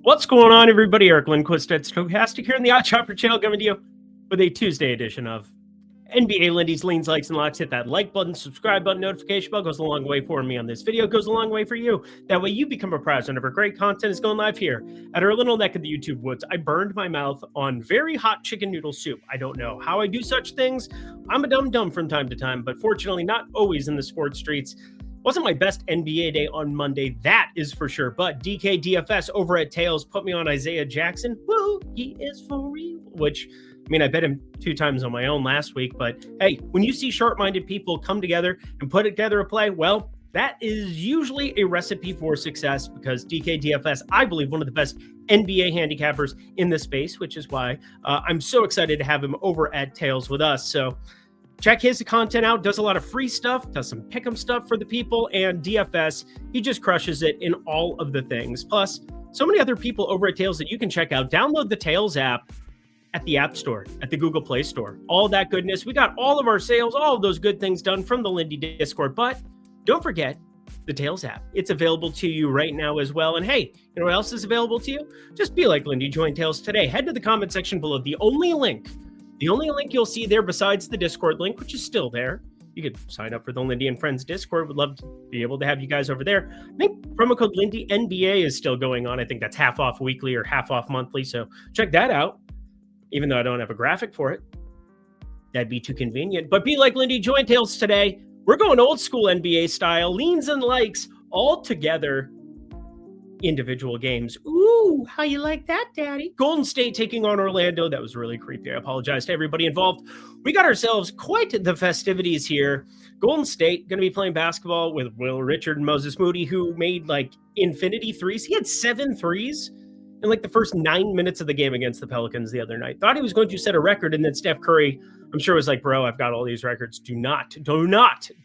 What's going on, everybody? Eric Lindquist at Stochastic here in the Odd Chopper channel, coming to you with a Tuesday edition of NBA Lindy's Leans, Likes, and Locks. Hit that like button, subscribe button, notification bell. Goes a long way for me on this video. Goes a long way for you. That way you become a prize whenever great content is going live here at our little neck of the YouTube woods. I burned my mouth on very hot chicken noodle soup. I don't know how I do such things. I'm a dumb from time to time, but fortunately not always in the sports streets. Wasn't my best NBA day on Monday, that is for sure. But DK DFS over at Tails put me on Isaiah Jackson. Woo, he is for real. Which, I mean, I bet him 2 times on my own last week. But hey, when you see sharp-minded people come together and put together a play, well, that is usually a recipe for success because DK DFS, I believe, one of the best NBA handicappers in the space, which is why I'm so excited to have him over at Tails with us. So check his content out, does a lot of free stuff, does some pick'em stuff for the people, and DFS, he just crushes it in all of the things. Plus, so many other people over at Tails that you can check out. Download the Tails app at the App Store, at the Google Play Store. All that goodness. We got all of our sales, all of those good things done from the Lindy Discord, but don't forget the Tails app. It's available to you right now as well. And hey, you know what else is available to you? Just be like Lindy, join Tails today. Head to the comment section below. The only link you'll see there besides the Discord link, which is still there. You could sign up for the Lindy and Friends Discord. Would love to be able to have you guys over there. I think promo code Lindy NBA is still going on. I think that's half off weekly or half off monthly. So check that out, even though I don't have a graphic for it. That'd be too convenient. But be like Lindy, join Tails today. We're going old school NBA style, leans and likes all together. Individual games. Ooh, how you like that, Daddy? Golden State taking on Orlando. That was really creepy. I apologize to everybody involved. We got ourselves quite the festivities here. Golden State going to be playing basketball with Will Richard and Moses Moody, who made like infinity threes. He had 7 threes in like the first 9 minutes of the game against the Pelicans the other night. Thought he was going to set a record, and then Steph Curry, I'm sure, was like, bro, I've got all these records. Do not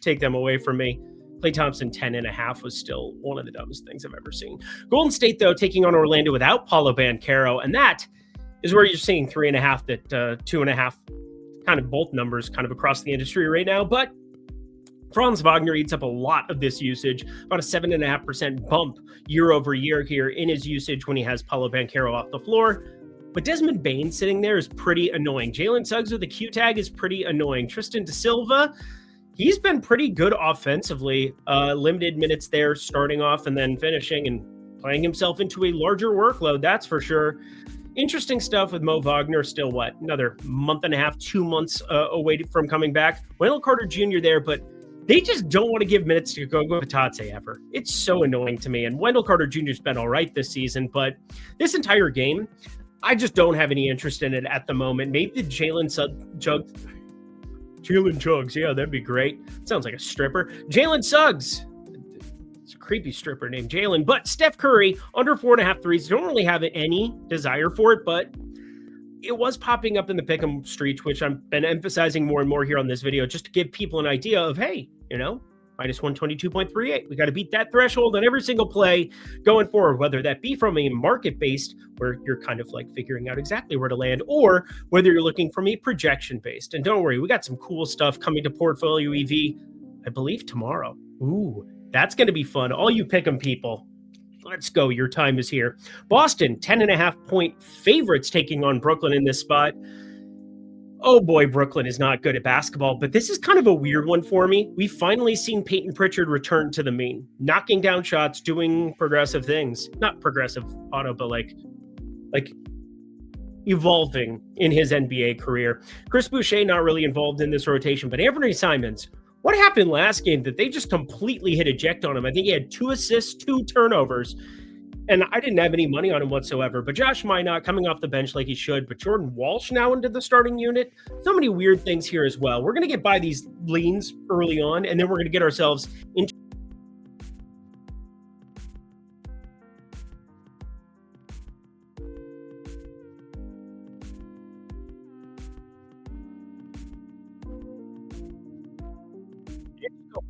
take them away from me. Klay Thompson 10.5 was still one of the dumbest things I've ever seen. Golden State, though, taking on Orlando without Paolo Banchero, and that is where you're seeing 3.5, that 2.5, kind of both numbers kind of across the industry right now. But Franz Wagner eats up a lot of this usage, about a 7.5% bump year over year here in his usage when he has Paolo Banchero off the floor. But Desmond Bane sitting there is pretty annoying. Jalen Suggs with the Q tag is pretty annoying. Tristan DeSilva, he's been pretty good offensively, limited minutes there, starting off and then finishing and playing himself into a larger workload, that's for sure. Interesting stuff with Mo Wagner, still another month and a half, 2 months away from coming back. Wendell Carter Jr. there, but they just don't want to give minutes to Gogo Patatse ever. It's so annoying to me, and Wendell Carter Jr.'s been all right this season, but this entire game, I just don't have any interest in it at the moment. Maybe the Jalen Chugs, yeah, that'd be great. Sounds like a stripper. Jalen Suggs. It's a creepy stripper named Jalen. But Steph Curry, under 4.5 threes. Don't really have any desire for it, but it was popping up in the pick'em streets, which I've been emphasizing more and more here on this video, just to give people an idea of, hey, you know, minus 122.38. We got to beat that threshold on every single play going forward, whether that be from a market-based, where you're kind of like figuring out exactly where to land, or whether you're looking from a projection-based. And don't worry, we got some cool stuff coming to Portfolio EV, I believe, tomorrow. Ooh, that's going to be fun. All you pick'em people, let's go. Your time is here. Boston, 10.5-point favorites taking on Brooklyn in this spot. Oh boy, Brooklyn is not good at basketball, but this is kind of a weird one for me. We've finally seen Peyton Pritchard return to the mean, knocking down shots, doing progressive things. Not progressive auto, but like evolving in his NBA career. Chris Boucher not really involved in this rotation, but Anthony Simons, what happened last game that they just completely hit eject on him? I think he had 2 assists, 2 turnovers. And I didn't have any money on him whatsoever. But Josh Minot coming off the bench like he should. But Jordan Walsh now into the starting unit. So many weird things here as well. We're going to get by these leans early on, and then we're going to get ourselves into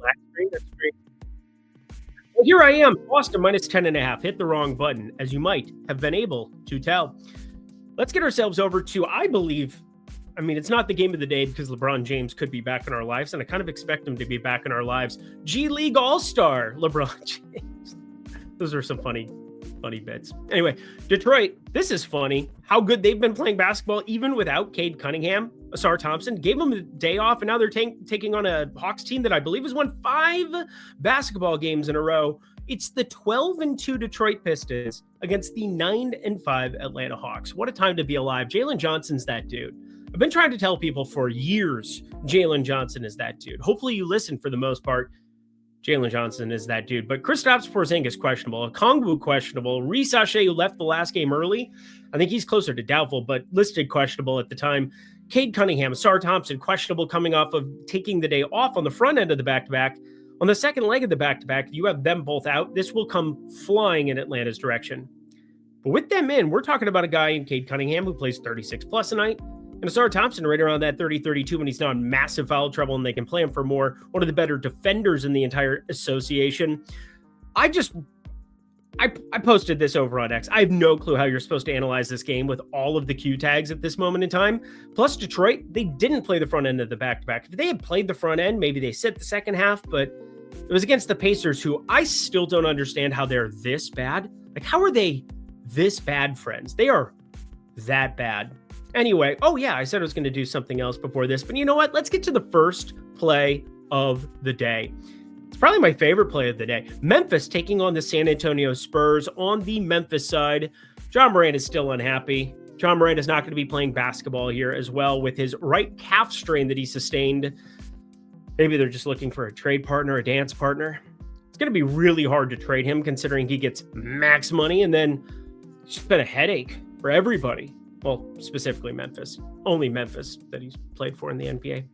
black screen. That's great. Well, here I am, Boston minus 10.5. Hit the wrong button, as you might have been able to tell. Let's get ourselves over to, I believe, I mean, it's not the game of the day because LeBron James could be back in our lives, and I kind of expect him to be back in our lives. G League All-Star LeBron James. Those are some funny funny bits. Anyway, Detroit, this is funny. How good they've been playing basketball, even without Cade Cunningham. Asar Thompson gave them a day off, and now they're taking on a Hawks team that I believe has won 5 basketball games in a row. It's the 12-2 Detroit Pistons against the 9-5 Atlanta Hawks. What a time to be alive. Jalen Johnson's that dude. I've been trying to tell people for years, Jalen Johnson is that dude. Hopefully you listen for the most part. Jalen Johnson is that dude. But Kristaps Porzingis questionable. Okongwu questionable. Reece Shea, who left the last game early, I think he's closer to doubtful, but listed questionable at the time. Cade Cunningham, Asar Thompson, questionable coming off of taking the day off on the front end of the back-to-back. On the second leg of the back-to-back, you have them both out. This will come flying in Atlanta's direction. But with them in, we're talking about a guy in Cade Cunningham who plays 36-plus a night, and Asar Thompson right around that 30-32 when he's not in massive foul trouble and they can play him for more. One of the better defenders in the entire association. I posted this over on X. I have no clue how you're supposed to analyze this game with all of the Q tags at this moment in time. Plus Detroit, they didn't play the front end of the back-to-back. If they had played the front end, maybe they sit the second half, but it was against the Pacers, who I still don't understand how they're this bad. Like, how are they this bad, friends? They are that bad. Anyway, oh yeah, I said I was going to do something else before this, but you know what? Let's get to the first play of the day. It's probably my favorite play of the day. Memphis taking on the San Antonio Spurs. On the Memphis side, John Morant is still unhappy. John Morant is not going to be playing basketball here as well with his right calf strain that he sustained. Maybe they're just looking for a trade partner, a dance partner. It's going to be really hard to trade him considering he gets max money, and then it's been a headache for everybody. Well, specifically Memphis. Only Memphis that he's played for in the NBA.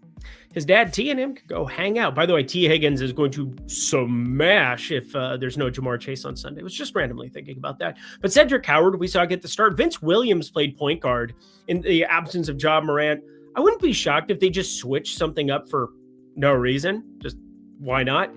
His dad, T, and him could go hang out. By the way, T. Higgins is going to smash if there's no Jamar Chase on Sunday. I was just randomly thinking about that. But Cedric Howard, we saw get the start. Vince Williams played point guard in the absence of Ja Morant. I wouldn't be shocked if they just switched something up for no reason. Just why not?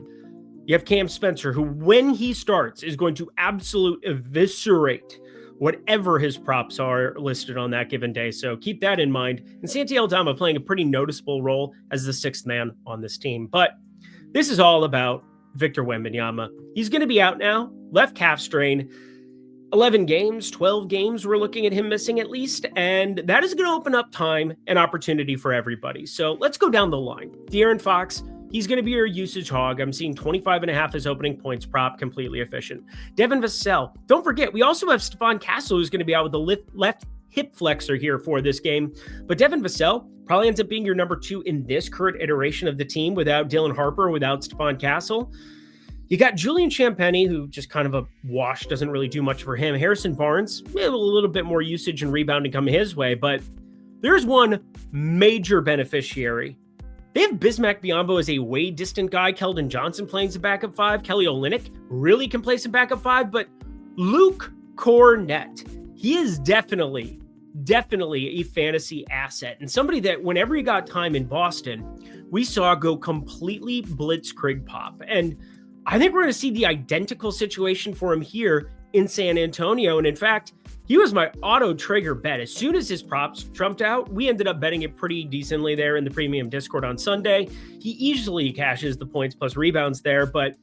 You have Cam Spencer, who when he starts is going to absolutely eviscerate whatever his props are listed on that given day. So keep that in mind. And Santi Aldama playing a pretty noticeable role as the 6th man on this team. But this is all about Victor Wembanyama. He's going to be out now, left calf strain, 11 games, 12 games. We're looking at him missing at least. And that is going to open up time and opportunity for everybody. So let's go down the line. De'Aaron Fox, he's going to be your usage hog. I'm seeing 25.5 as opening points prop, completely efficient. Devin Vassell. Don't forget, we also have Stephon Castle, who's going to be out with the left hip flexor here for this game. But Devin Vassell probably ends up being your number 2 in this current iteration of the team without Dylan Harper, without Stephon Castle. You got Julian Champagnie, who just kind of a wash, doesn't really do much for him. Harrison Barnes, a little bit more usage and rebounding coming his way. But there's one major beneficiary. They have Bismack Biyombo as a way distant guy. Keldon Johnson playing some backup 5. Kelly Olynyk really can play some backup 5. But Luke Cornett, he is definitely a fantasy asset. And somebody that whenever he got time in Boston, we saw go completely blitzkrieg pop. And I think we're going to see the identical situation for him here in San Antonio. And in fact, he was my auto trigger bet. As soon as his props trumped out, we ended up betting it pretty decently there in the premium Discord on Sunday. He easily cashes the points plus rebounds there, but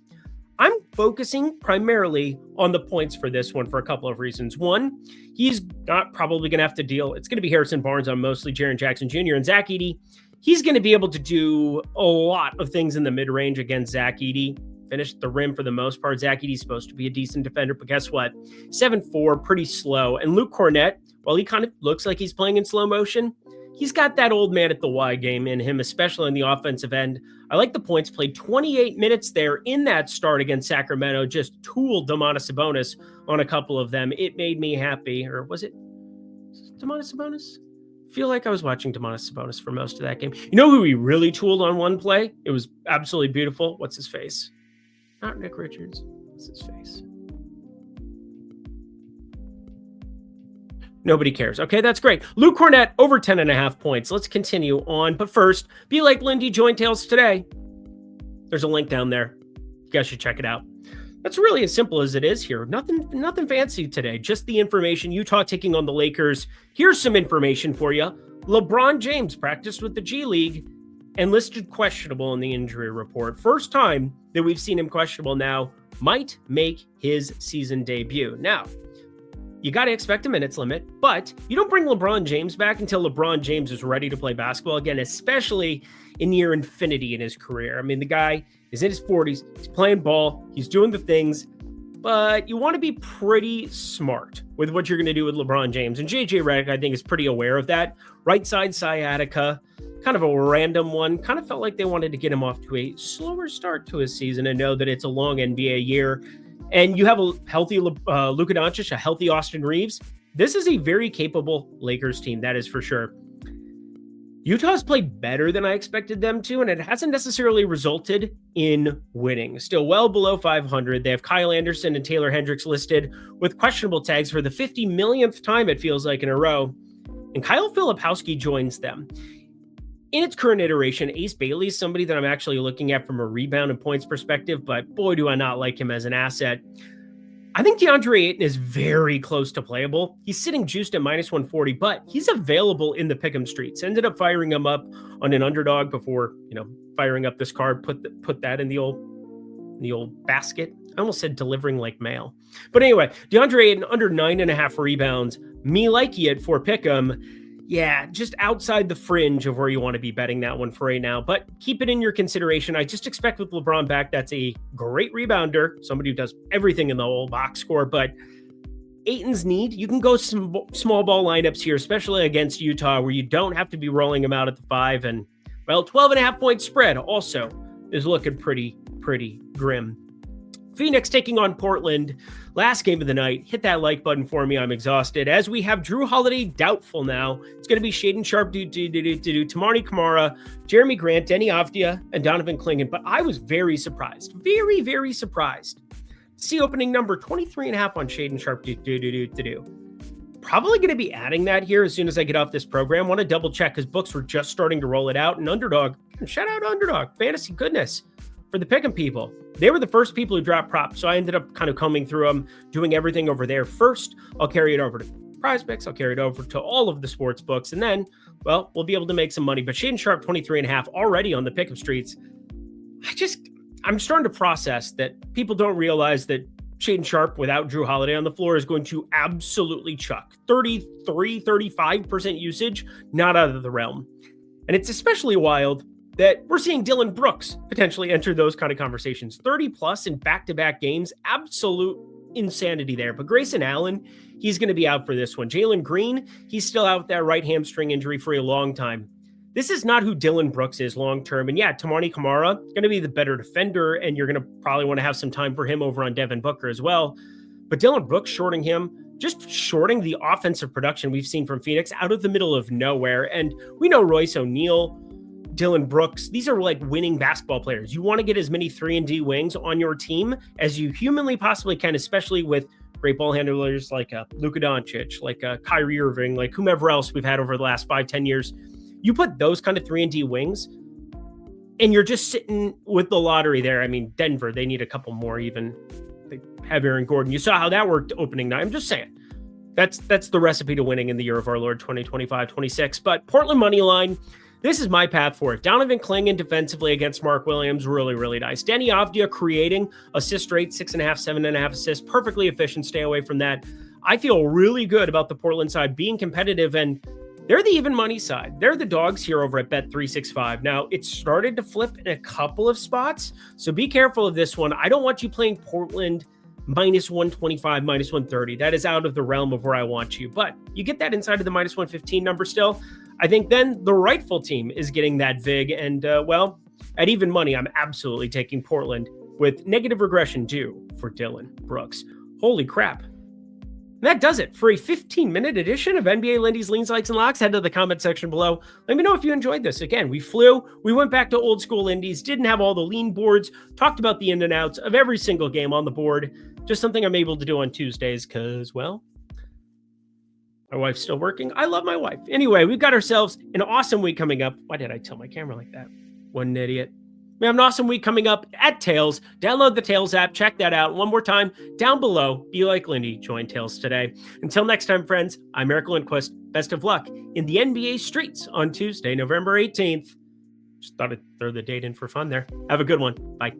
I'm focusing primarily on the points for this one for a couple of reasons. One, he's not probably going to have to deal. It's going to be Harrison Barnes on mostly Jaren Jackson Jr. and Zach Edey. He's going to be able to do a lot of things in the mid-range against Zach Edey. Finished the rim for the most part. Zach Edey's supposed to be a decent defender, but guess what? 7'4", pretty slow. And Luke Cornett, while he kind of looks like he's playing in slow motion, he's got that old man at the Y game in him, especially on the offensive end. I like the points. Played 28 minutes there in that start against Sacramento. Just tooled Domantas Sabonis on a couple of them. It made me happy. Or was it Domantas Sabonis? I feel like I was watching Domantas Sabonis for most of that game. You know who he really tooled on one play? It was absolutely beautiful. What's his face? Not Nick Richards. What's his face? Nobody cares. Okay, that's great. Luke Cornett, over 10.5 points. Let's continue on. But first, be like Lindy, join Tails today. There's a link down there. You guys should check it out. That's really as simple as it is here. Nothing fancy today. Just the information. Utah taking on the Lakers. Here's some information for you. LeBron James practiced with the G League and listed questionable in the injury report. First time that we've seen him questionable now, might make his season debut. Now, You got to expect a minutes limit, but you don't bring LeBron James back until LeBron James is ready to play basketball again, especially in near infinity in his career. I mean, the guy is in his 40s, he's playing ball, he's doing the things, but you want to be pretty smart with what you're going to do with LeBron James. And JJ Redick, I think, is pretty aware of that. Right side sciatica, kind of a random one. Kind of felt like they wanted to get him off to a slower start to his season and know that it's a long NBA year. And you have a healthy Luka Doncic, a healthy Austin Reeves. This is a very capable Lakers team, that is for sure. Utah's played better than I expected them to, and it hasn't necessarily resulted in winning. Still well below 500. They have Kyle Anderson and Taylor Hendricks listed with questionable tags for the 50 millionth time, it feels like, in a row. And Kyle Filipowski joins them. In its current iteration, Ace Bailey is somebody that I'm actually looking at from a rebound and points perspective, but boy, do I not like him as an asset. I think DeAndre Ayton is very close to playable. He's sitting juiced at minus 140, but he's available in the pick'em streets. Ended up firing him up on an underdog before, firing up this card, put that in the old basket. I almost said delivering like mail. But anyway, DeAndre Ayton under 9.5 rebounds. Me likey it for pick'em. Yeah, just outside the fringe of where you want to be betting that one for right now. But keep it in your consideration. I just expect with LeBron back, that's a great rebounder, somebody who does everything in the whole box score. But Ayton's need, you can go some small ball lineups here, especially against Utah, where you don't have to be rolling them out at the 5. And, 12.5 point spread also is looking pretty grim. Phoenix taking on Portland. Last game of the night. Hit that like button for me. I'm exhausted. As we have Drew Holiday doubtful now. It's going to be Shaedon Sharpe, Tamani Kamara, Jeremy Grant, Denny Avdia, and Donovan Clingan. But I was very surprised. Very, very surprised. See opening number 23.5 on Shaedon Sharpe. Probably going to be adding that here as soon as I get off this program. Want to double check because books were just starting to roll it out. And Underdog, shout out Underdog, fantasy goodness. For the pick'em people, they were the first people who dropped props, so I ended up kind of combing through them, doing everything over there first. I'll carry it over to Prize Picks. I'll carry it over to all of the sports books, and then, we'll be able to make some money. But Shaedon Sharpe, 23.5 already on the pick'em streets. I'm starting to process that people don't realize that Shaedon Sharpe without Drew Holiday on the floor is going to absolutely chuck. 35% usage, not out of the realm. And it's especially wild that we're seeing Dylan Brooks potentially enter those kind of conversations. 30 plus in back-to-back games, absolute insanity there. But Grayson Allen, he's going to be out for this one. Jalen Green, he's still out with that right hamstring injury for a long time. This is not who Dylan Brooks is long-term. And yeah, Tamani Kamara, going to be the better defender, and you're going to probably want to have some time for him over on Devin Booker as well. But Dylan Brooks shorting him, just shorting the offensive production we've seen from Phoenix out of the middle of nowhere. And we know Royce O'Neal, Dylan Brooks, these are like winning basketball players. You want to get as many 3-and-D wings on your team as you humanly possibly can, especially with great ball handlers like Luka Doncic, like Kyrie Irving, like whomever else we've had over the last 5-10 years. You put those kind of 3-and-D wings, and you're just sitting with the lottery there. I mean, Denver, they need a couple more even. They have Aaron Gordon. You saw how that worked opening night. I'm just saying. That's the recipe to winning in the year of our Lord 2025-26. But Portland money line, this is my path for it. Donovan Clingan defensively against Mark Williams, really, really nice. Denny Avdia creating assist rate, 6.5, 7.5 assists, perfectly efficient. Stay away from that. I feel really good about the Portland side being competitive, and they're the even money side. They're the dogs here over at Bet365. Now, it started to flip in a couple of spots, so be careful of this one. I don't want you playing Portland minus 125, minus 130. That is out of the realm of where I want you, but you get that inside of the minus 115 number still. I think then the rightful team is getting that VIG. And, at even money, I'm absolutely taking Portland with negative regression due for Dylan Brooks. Holy crap. And that does it for a 15-minute edition of NBA Lindy's Leans, Likes, and Locks. Head to the comment section below. Let me know if you enjoyed this. Again, we went back to old school Indies, didn't have all the lean boards, talked about the in and outs of every single game on the board. Just something I'm able to do on Tuesdays because, my wife's still working. I love my wife. Anyway, we've got ourselves an awesome week coming up. Why did I tilt my camera like that? What an idiot. We have an awesome week coming up at Tails. Download the Tails app. Check that out. One more time, down below, be like Lindy. Join Tails today. Until next time, friends, I'm Eric Lindquist. Best of luck in the NBA streets on Tuesday, November 18th. Just thought I'd throw the date in for fun there. Have a good one. Bye.